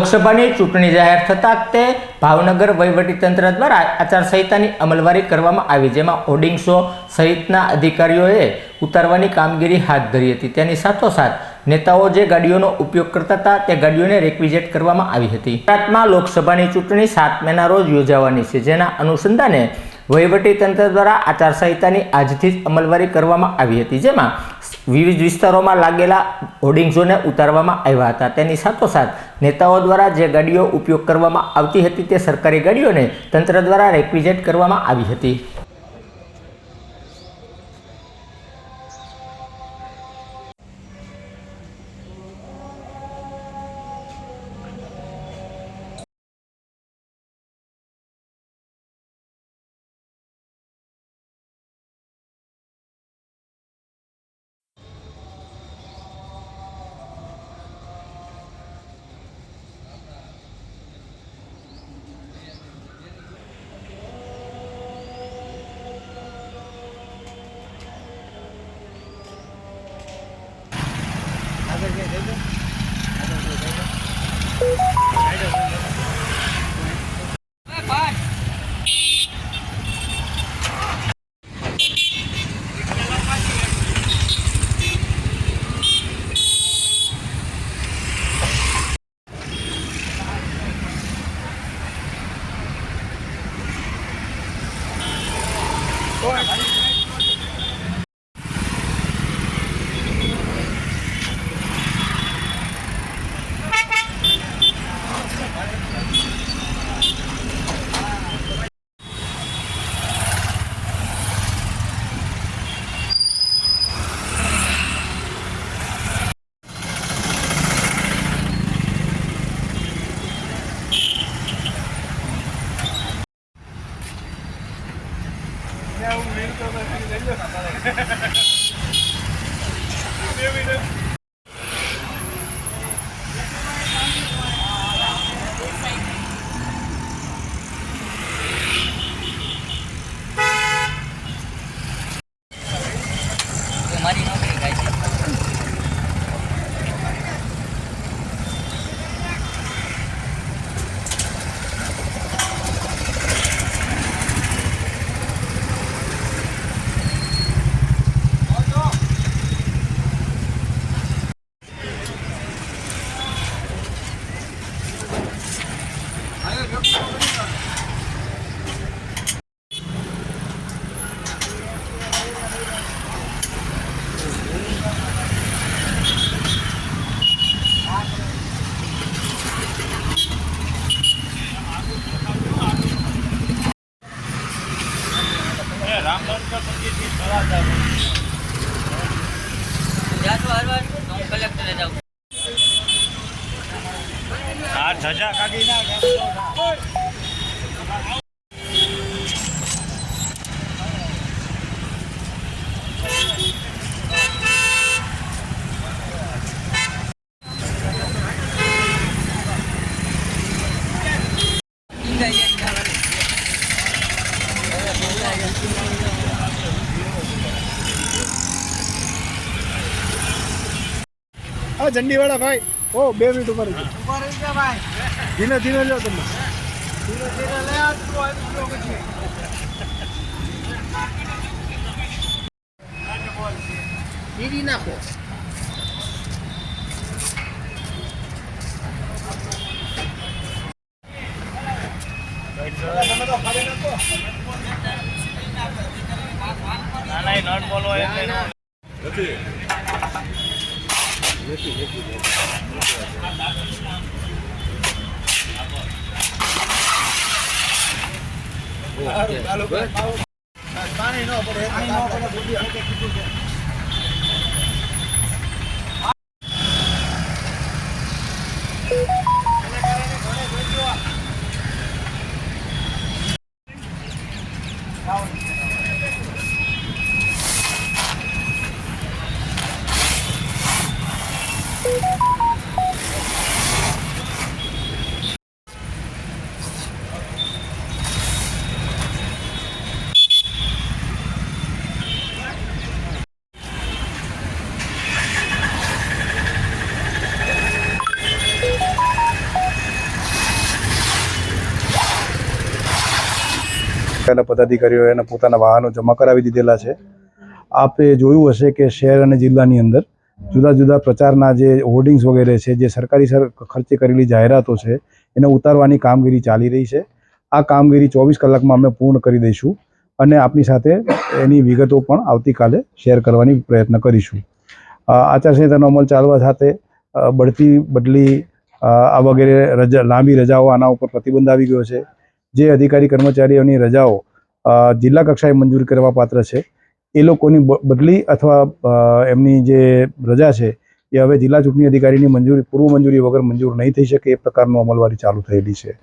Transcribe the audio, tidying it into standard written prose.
લોકસભાની ચૂંટણી જાહેર થતાં તે ભાવનગર વહીવટીતંત્ર દ્વારા આચારસંહિતાની અમલવારી કરવામાં આવી, જેમાં હોર્ડિંગ્સો સહિતના અધિકારીઓએ ઉતારવાની કામગીરી હાથ ધરી હતી। તેની સાથોસાથ નેતાઓ જે ગાડીઓનો ઉપયોગ કરતા હતા તે ગાડીઓને રેક્વિઝિટ કરવામાં આવી હતી। ગુજરાતમાં લોકસભાની ચૂંટણી 7 મેના રોજ યોજાવાની છે, જેના અનુસંધાને વહીવટીતંત્ર દ્વારા આચારસંહિતાની આજથી જ અમલવારી કરવામાં આવી હતી, જેમાં વિવિધ વિસ્તારોમાં લાગેલા હોર્ડિંગ્સોને ઉતારવામાં આવ્યા હતા। તેની સાથોસાથ નેતાઓ દ્વારા જે ગાડીઓ ઉપયોગ કરવામાં આવતી હતી તે સરકારી ગાડીઓને તંત્ર દ્વારા રેક્વિઝિટ કરવામાં આવી હતી। મારી નોકરી થાય છે। કલેક્ટરે જાઉં આ ધજા કાઢી નાખ। झंडी वाला भाई ओ 2 मिनट ऊपर भाई धीरे धीरे लो तुम धीरे धीरे ले आ तू दीदी ना को ના ના નટ બોલો એટલે નથી पानी नो पड़े પદાધિકારીઓએ એને પોતાના વાહનો જમા કરાવી દીધેલા છે. આપે જોયું હશે કે શહેર અને જિલ્લાની અંદર જુદા જુદા પ્રચારના જે હોર્ડિંગ્સ વગેરે છે, જે સરકારી ખર્ચે કરેલી જાહેરાતો છે, એને ઉતારવાની કામગીરી ચાલી રહી છે. આ કામગીરી 24 કલાકમાં અમે પૂર્ણ કરી દઈશું અને આપની સાથે એની વિગતો પણ આવતીકાલે શેર કરવાની પ્રયત્ન કરીશું. આચારસંહિતાનો અમલ ચાલવા સાથે બઢતી બદલી આ વગેરે લાંબી રજાઓ આના ઉપર પ્રતિબંધ આવી ગયો છે. જે અધિકારી કર્મચારીઓની રજાઓ જિલ્લા કક્ષાએ મંજૂર કરવા પાત્ર છે, એ લોકોની બદલી અથવા એમની જે રજા છે એ હવે જિલ્લા ચૂંટણી અધિકારીની પૂર્વ મંજૂરી વગર મંજૂર નહીં થઈ શકે. એ પ્રકારનો અમલવારી ચાલુ થયેલી છે.